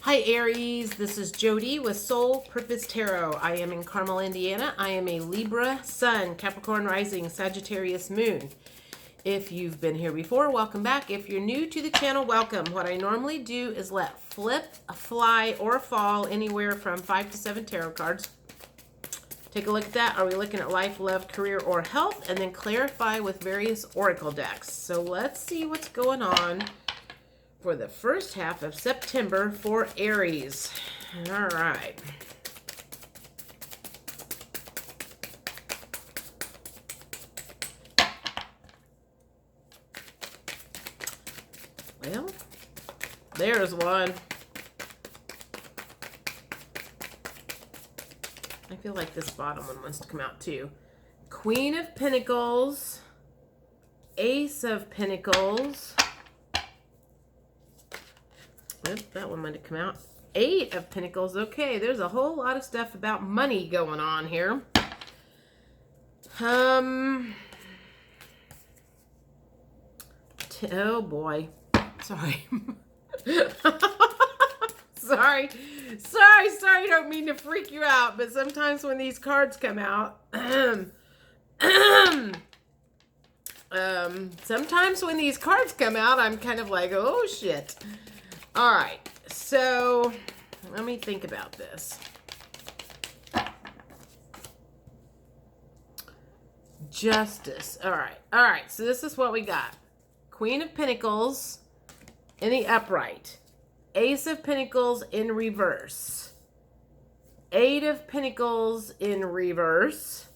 Hi Aries, this is Jody with Soul Purpose Tarot. I am in Carmel, Indiana. I am a Libra Sun, Capricorn Rising, Sagittarius Moon. If you've been here before, welcome back. If you're new to the channel, welcome. What I normally do is let flip, fly, or fall anywhere from 5 to 7 tarot cards. Take a look at that. Are we looking at life, love, career, or health? And then clarify with various oracle decks. So let's see what's going on for the first half of September for Aries. All right. Well, there's one. I feel like this bottom one wants to come out too. Queen of Pentacles, Ace of Pentacles. Yep, that one might have come out. 8 of Pentacles. Okay, there's a whole lot of stuff about money going on here. Oh boy. Sorry. Sorry, don't mean to freak you out, but sometimes when these cards come out, sometimes when these cards come out, I'm kind of like, oh shit. All right, so let me think about this. Justice. All right, so this is what we got. Queen of Pentacles in the upright. Ace of Pentacles in reverse. 8 of Pentacles in reverse.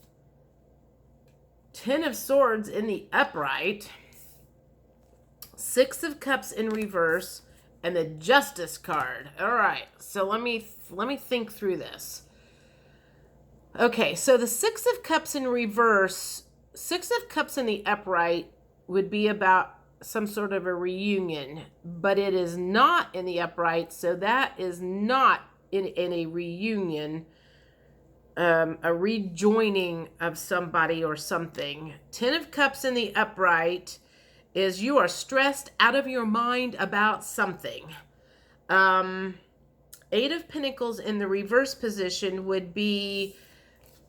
10 of Swords in the upright. 6 of Cups in reverse. And the Justice card. All right, so let me think through this. Okay, so the 6 of Cups in reverse, 6 of Cups in the upright would be about some sort of a reunion, but it is not in the upright, so that is not in a reunion, a rejoining of somebody or something. 10 of Cups in the upright is you are stressed out of your mind about something. 8 of Pentacles in the reverse position would be,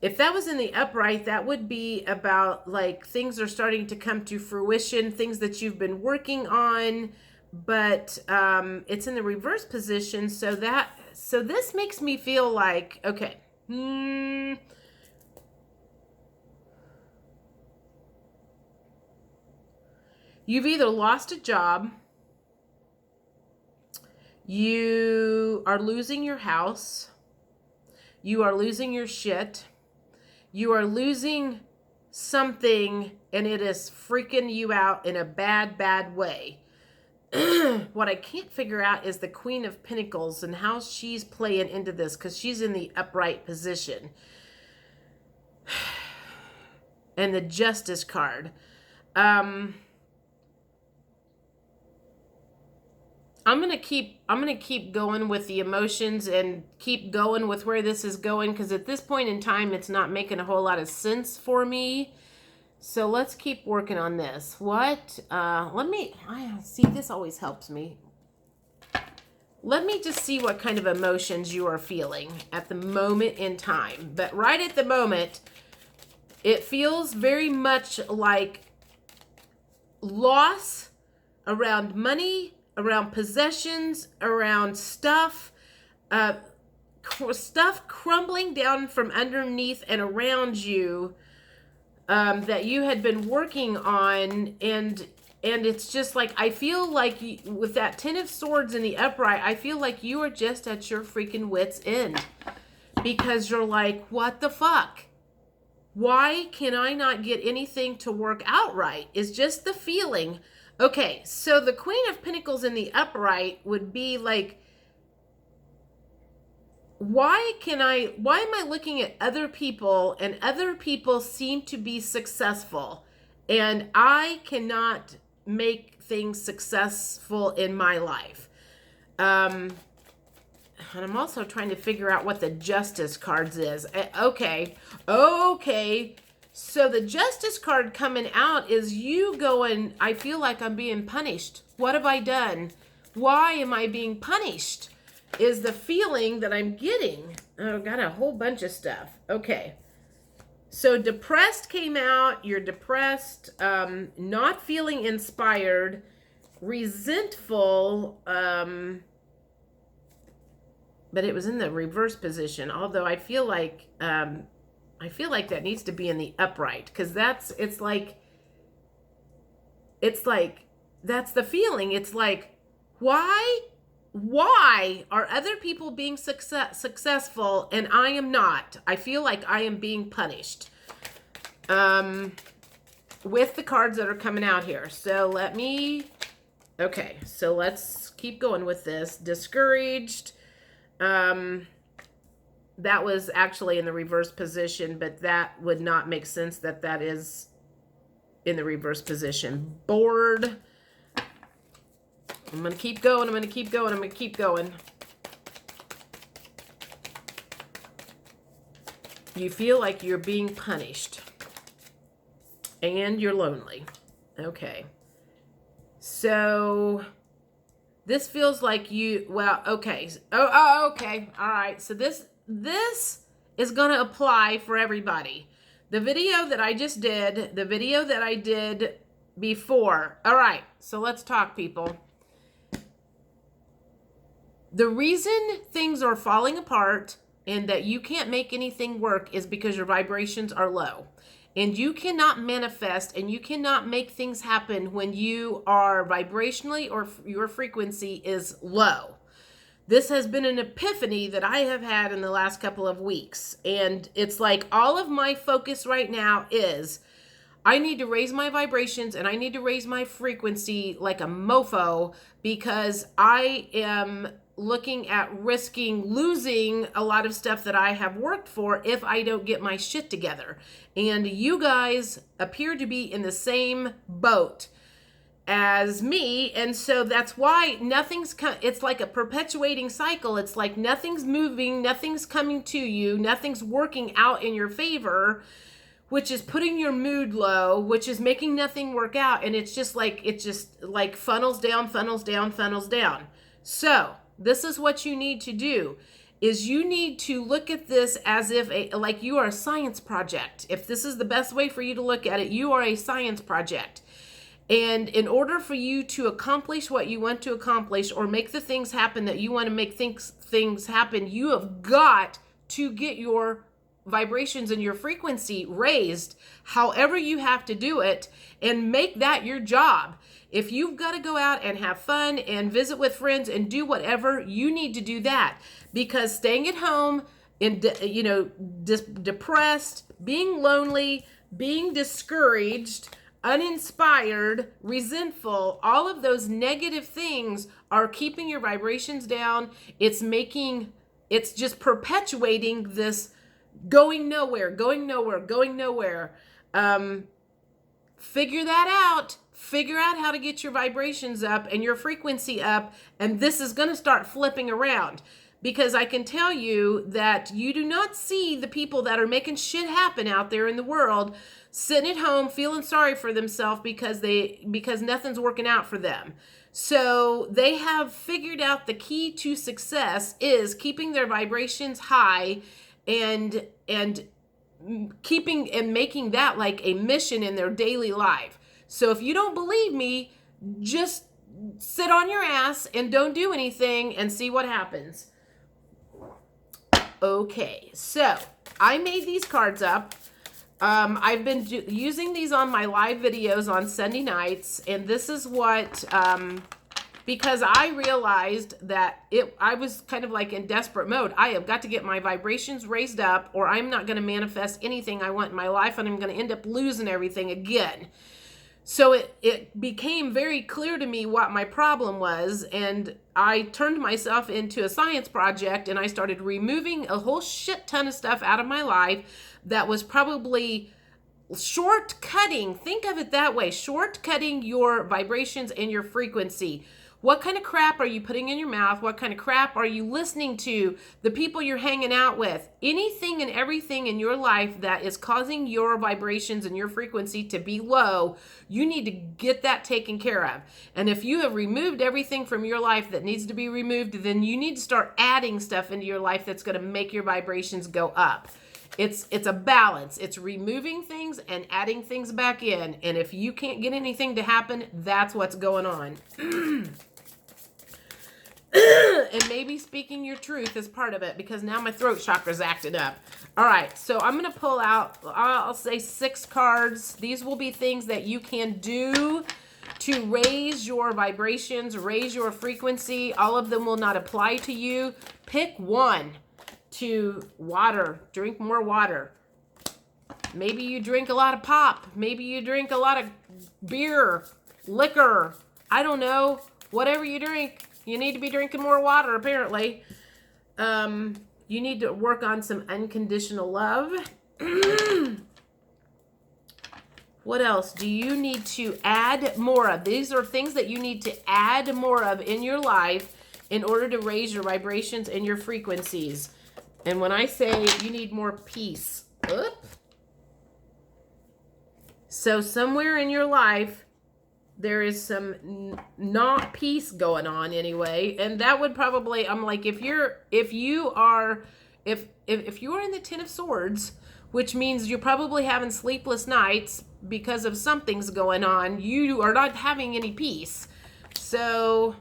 if that was in the upright, that would be about like things are starting to come to fruition, things that you've been working on, but it's in the reverse position. So this makes me feel like, okay, you've either lost a job, you are losing your house, you are losing your shit, you are losing something, and it is freaking you out in a bad, bad way. What I can't figure out is the Queen of Pentacles and how she's playing into this, because she's in the upright position. And the Justice card. I'm gonna keep going with the emotions and keep going with where this is going, because at this point in time it's not making a whole lot of sense for me. So let's keep working on this. See, this always helps me. Let me just see what kind of emotions you are feeling at the moment in time. But right at the moment, it feels very much like loss around money, around possessions, around stuff, stuff crumbling down from underneath and around you, that you had been working on, and it's just like, I feel like with that 10 of Swords in the upright, I feel like you are just at your freaking wit's end, because you're like, what the fuck? Why can I not get anything to work out right? Is just the feeling. Okay, so the Queen of Pentacles in the upright would be like, why am I looking at other people and other people seem to be successful and I cannot make things successful in my life? And I'm also trying to figure out what the Justice cards is. Okay. So the Justice card coming out is you going, I feel like I'm being punished. What have I done? Why am I being punished? is the feeling that I'm getting. Oh, got a whole bunch of stuff. Okay. So depressed came out. You're depressed, not feeling inspired, resentful, but it was in the reverse position. Although I feel like that needs to be in the upright, because it's like that's the feeling. It's like, why are other people being successful and I am not? I feel like I am being punished with the cards that are coming out here. So let's keep going with this. Discouraged. That was actually in the reverse position, but that would not make sense that is in the reverse position. Bored. I'm going to keep going. I'm going to keep going. I'm going to keep going. You feel like you're being punished. And you're lonely. Okay. So this feels like okay. Okay. All right. So this is going to apply for everybody. The video that I just did, the video that I did before. All right. So let's talk, people. The reason things are falling apart and that you can't make anything work is because your vibrations are low. And you cannot manifest and you cannot make things happen when you are vibrationally or your frequency is low. This has been an epiphany that I have had in the last couple of weeks. And it's like all of my focus right now is I need to raise my vibrations and I need to raise my frequency like a mofo, because I am looking at risking losing a lot of stuff that I have worked for if I don't get my shit together. And you guys appear to be in the same boat as me, and so that's why it's like a perpetuating cycle. It's like nothing's moving, nothing's coming to you, nothing's working out in your favor, which is putting your mood low, which is making nothing work out, and it's just like funnels down, funnels down, funnels down. So this is what you need to do, is you need to look at this as if like you are a science project. If this is the best way for you to look at it, you are a science project. And in order for you to accomplish what you want to accomplish or make the things happen that you want to make things happen, you have got to get your vibrations and your frequency raised however you have to do it, and make that your job. If you've got to go out and have fun and visit with friends and do whatever, you need to do that, because staying at home and depressed, being lonely, being discouraged, uninspired, resentful, all of those negative things are keeping your vibrations down. It's just perpetuating this going nowhere. Figure that out. Figure out how to get your vibrations up and your frequency up, and this is going to start flipping around. Because I can tell you that you do not see the people that are making shit happen out there in the world sitting at home feeling sorry for themselves because nothing's working out for them. So they have figured out the key to success is keeping their vibrations high and keeping and making that like a mission in their daily life. So if you don't believe me, just sit on your ass and don't do anything and see what happens. Okay, so I made these cards up. I've been using these on my live videos on Sunday nights, and this is what, because I realized that I was kind of like in desperate mode. I have got to get my vibrations raised up, or I'm not going to manifest anything I want in my life, and I'm going to end up losing everything again. So it became very clear to me what my problem was, and I turned myself into a science project, and I started removing a whole shit ton of stuff out of my life that was probably shortcutting. Think of it that way, shortcutting your vibrations and your frequency. What kind of crap are you putting in your mouth? What kind of crap are you listening to? The people you're hanging out with. Anything and everything in your life that is causing your vibrations and your frequency to be low, you need to get that taken care of. And if you have removed everything from your life that needs to be removed, then you need to start adding stuff into your life that's going to make your vibrations go up. It's a balance. It's removing things and adding things back in. And if you can't get anything to happen, that's what's going on. And maybe speaking your truth is part of it, because now my throat chakra's acted up. All right, so I'm going to pull out, I'll say 6 cards. These will be things that you can do to raise your vibrations, raise your frequency. All of them will not apply to you. Pick one. To water. Drink more water. Maybe you drink a lot of pop. Maybe you drink a lot of beer, liquor. I don't know. Whatever you drink, you need to be drinking more water, apparently. You need to work on some unconditional love. What else do you need to add more of? These are things that you need to add more of in your life in order to raise your vibrations and your frequencies. And when I say you need more peace, so somewhere in your life, there is some not peace going on anyway. And that would probably, I'm like, if you are in the Ten of Swords, which means you're probably having sleepless nights because of something's going on, you are not having any peace. So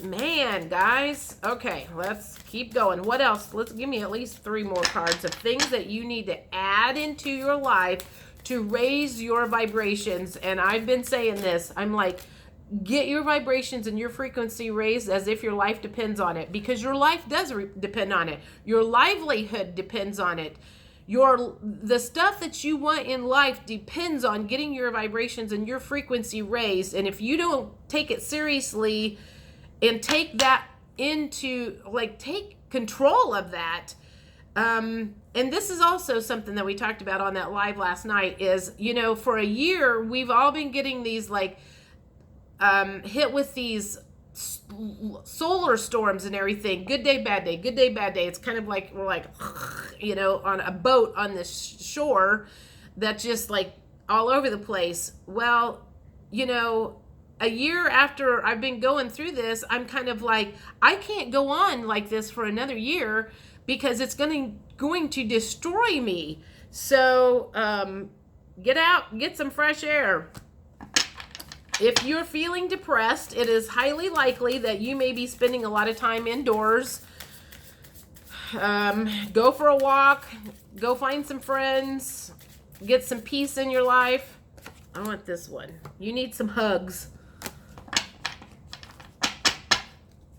man, guys. Okay, let's keep going. What else? Let's give me at least 3 more cards of things that you need to add into your life to raise your vibrations. And I've been saying this. I'm like, get your vibrations and your frequency raised as if your life depends on it, because your life does depend on it. Your livelihood depends on it. The stuff that you want in life depends on getting your vibrations and your frequency raised. And if you don't take it seriously and take that into, like, take control of that. And this is also something that we talked about on that live last night is, for a year, we've all been getting these, like, hit with these solar storms and everything. Good day, bad day. Good day, bad day. It's kind of like we're like, on a boat on the shore that's just like all over the place. Well, a year after I've been going through this, I'm kind of like, I can't go on like this for another year because it's going to destroy me. So get out, get some fresh air. If you're feeling depressed, it is highly likely that you may be spending a lot of time indoors. Go for a walk. Go find some friends. Get some peace in your life. I want this one. You need some hugs.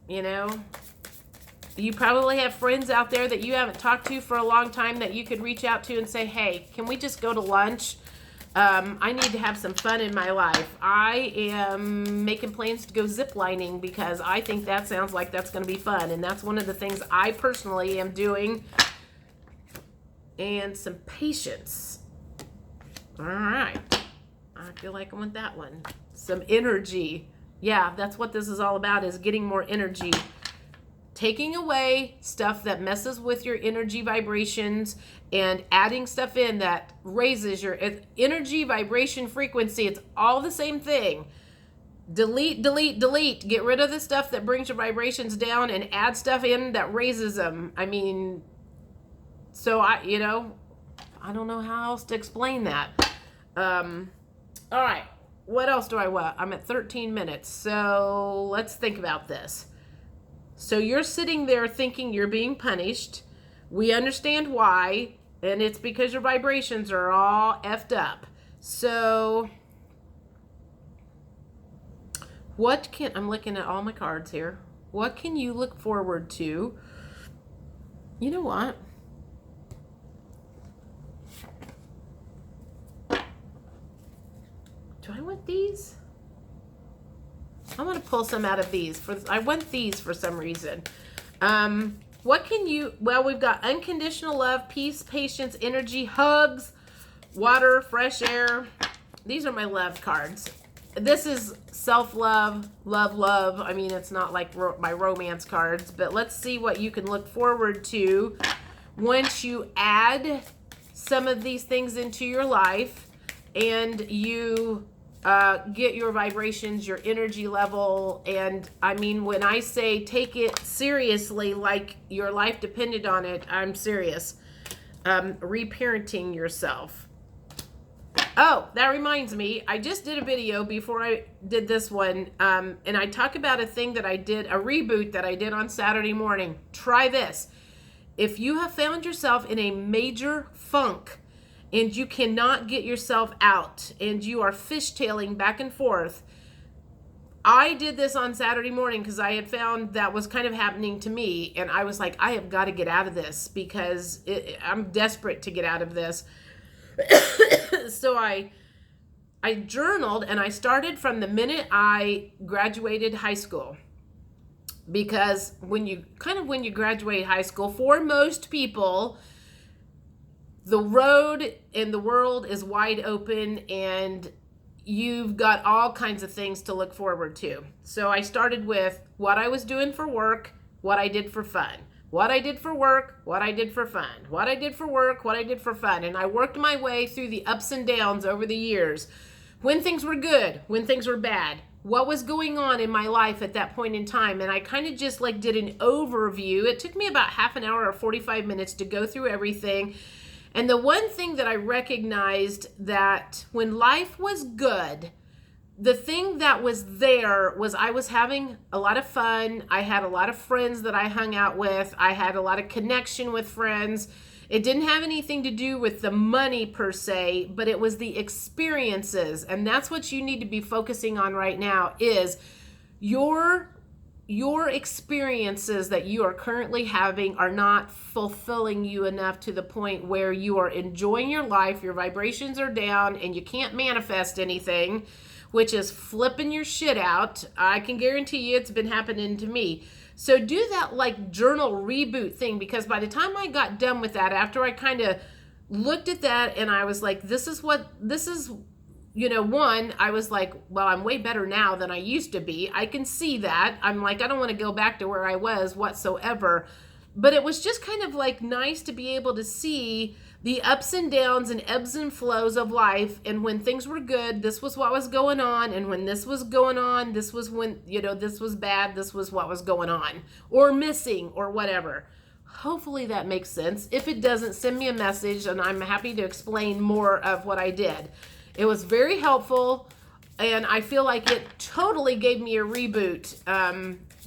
You probably have friends out there that you haven't talked to for a long time that you could reach out to and say, hey, can we just go to lunch? I need to have some fun in my life. I am making plans to go ziplining because I think that sounds like that's going to be fun. And that's one of the things I personally am doing. And some patience. All right. I feel like I want that one. Some energy. Yeah, that's what this is all about, is getting more energy. Taking away stuff that messes with your energy vibrations and adding stuff in that raises your energy vibration frequency. It's all the same thing. Delete, delete, delete. Get rid of the stuff that brings your vibrations down and add stuff in that raises them. I mean, so I don't know how else to explain that. All right. What else do I want? I'm at 13 minutes. So let's think about this. So you're sitting there thinking you're being punished. We understand why, and it's because your vibrations are all effed up. So I'm looking at all my cards here. What can you look forward to? You know what? Do I want these? I want to pull some out of these. I want these for some reason. What can you... Well, we've got unconditional love, peace, patience, energy, hugs, water, fresh air. These are my love cards. this is self-love, love. I mean, it's not like my romance cards, but let's see what you can look forward to once you add some of these things into your life and you get your vibrations, your energy level. And I mean, when I say take it seriously, like your life depended on it, I'm serious. Reparenting yourself. Oh, that reminds me, I just did a video before I did this one, and I talk about a thing that I did, a reboot that I did on Saturday morning. Try this. If you have found yourself in a major funk and you cannot get yourself out and you are fishtailing back and forth, I did this on Saturday morning because I had found that was kind of happening to me, and I was like, I have got to get out of this because I'm desperate to get out of this. So I journaled, and I started from the minute I graduated high school, because when you graduate high school, for most people, the road in the world is wide open and you've got all kinds of things to look forward to. So I started with what I was doing for work, what I did for fun. What I did for work, what I did for fun. What I did for work, what I did for fun. And I worked my way through the ups and downs over the years. When things were good, when things were bad. What was going on in my life at that point in time. And I kind of just like did an overview. It took me about half an hour or 45 minutes to go through everything. And the one thing that I recognized, that when life was good, the thing that was there was I was having a lot of fun. I had a lot of friends that I hung out with. I had a lot of connection with friends. It didn't have anything to do with the money per se, but it was the experiences. And that's what you need to be focusing on right now, is your experiences that you are currently having are not fulfilling you enough to the point where you are enjoying your life, your vibrations are down, and you can't manifest anything, which is flipping your shit out. I can guarantee you it's been happening to me. So do that like journal reboot thing, because by the time I got done with that, after I kind of looked at that and I was like, one, I was like, well, I'm way better now than I used to be. I can see that. I'm like, I don't want to go back to where I was whatsoever. But it was just kind of like nice to be able to see the ups and downs and ebbs and flows of life. And when things were good, this was what was going on. And when this was going on, this was when, this was bad. This was what was going on or missing or whatever. Hopefully that makes sense. If it doesn't, send me a message and I'm happy to explain more of what I did. It was very helpful, and I feel like it totally gave me a reboot,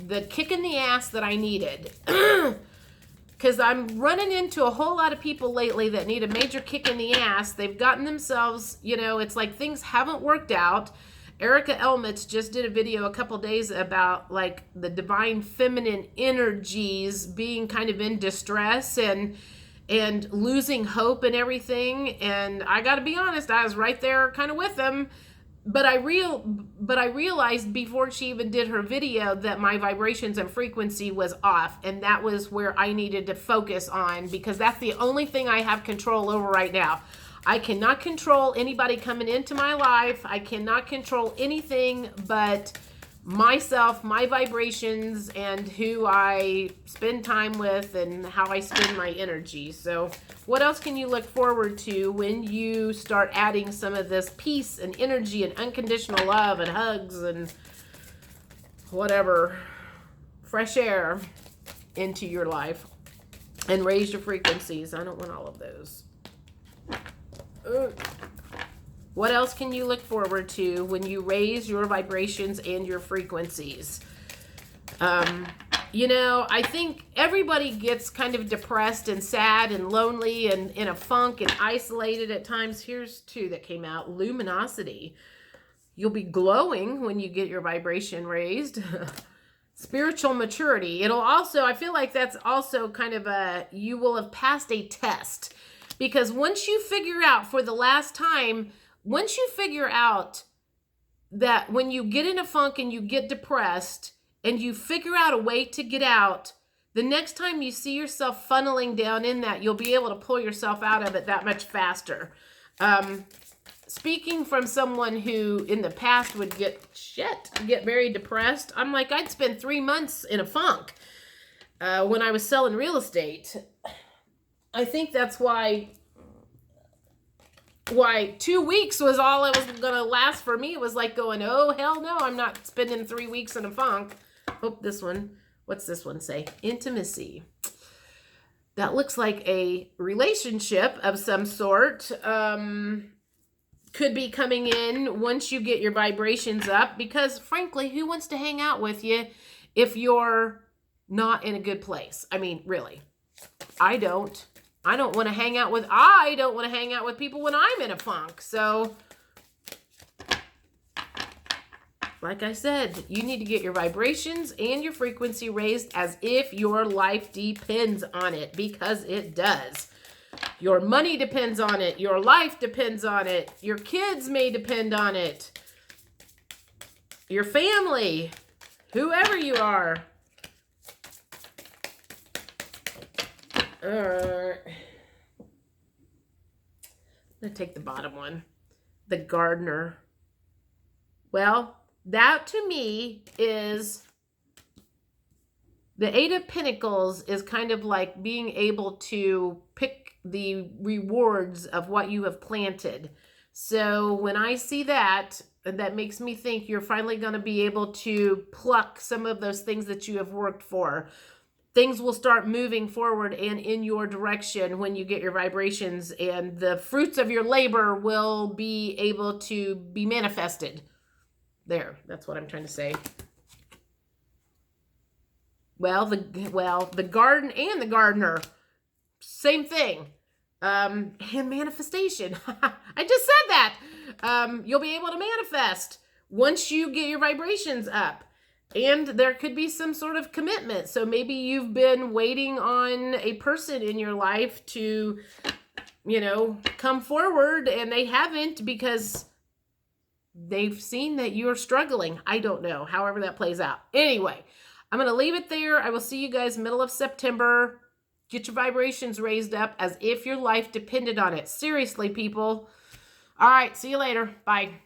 the kick in the ass that I needed. Because I'm running into a whole lot of people lately that need a major kick in the ass. They've gotten themselves, it's like things haven't worked out. Erica Elmitz just did a video a couple days about like the divine feminine energies being kind of in distress and losing hope and everything. And I got to be honest, I was right there kind of with them. But I realized before she even did her video that my vibrations and frequency was off. And that was where I needed to focus on, because that's the only thing I have control over right now. I cannot control anybody coming into my life. I cannot control anything but myself, my vibrations, and who I spend time with and how I spend my energy. So what else can you look forward to when you start adding some of this peace and energy and unconditional love and hugs and whatever, fresh air into your life and raise your frequencies? I don't want all of those. What else can you look forward to when you raise your vibrations and your frequencies? I think everybody gets kind of depressed and sad and lonely and in a funk and isolated at times. Here's two that came out. Luminosity. You'll be glowing when you get your vibration raised. Spiritual maturity. I feel like that's also kind of you will have passed a test. Because once you figure out for the last time, once you figure out that when you get in a funk and you get depressed and you figure out a way to get out, the next time you see yourself funneling down in that, you'll be able to pull yourself out of it that much faster. speaking from someone who in the past would get very depressed. I'm like, I'd spend 3 months in a funk when I was selling real estate. I think that's why 2 weeks was all it was going to last for me. It was like going, oh, hell no, I'm not spending 3 weeks in a funk. Oh, this one. What's this one say? Intimacy. That looks like a relationship of some sort. Could be coming in once you get your vibrations up, because frankly, who wants to hang out with you if you're not in a good place? I mean, really, I don't want to hang out with people when I'm in a funk. So like I said, you need to get your vibrations and your frequency raised as if your life depends on it, because it does. Your money depends on it. Your life depends on it. Your kids may depend on it. Your family, whoever you are. I'm going to take the bottom one. The gardener. Well, that to me is the Eight of Pentacles is kind of like being able to pick the rewards of what you have planted. So when I see that, that makes me think you're finally going to be able to pluck some of those things that you have worked for. Things will start moving forward and in your direction when you get your vibrations, and the fruits of your labor will be able to be manifested. There, that's what I'm trying to say. Well, the garden and the gardener, same thing. And manifestation. I just said that. You'll be able to manifest once you get your vibrations up. And there could be some sort of commitment. So maybe you've been waiting on a person in your life to, come forward, and they haven't because they've seen that you're struggling. I don't know. However that plays out. Anyway, I'm going to leave it there. I will see you guys middle of September. Get your vibrations raised up as if your life depended on it. Seriously, people. All right. See you later. Bye.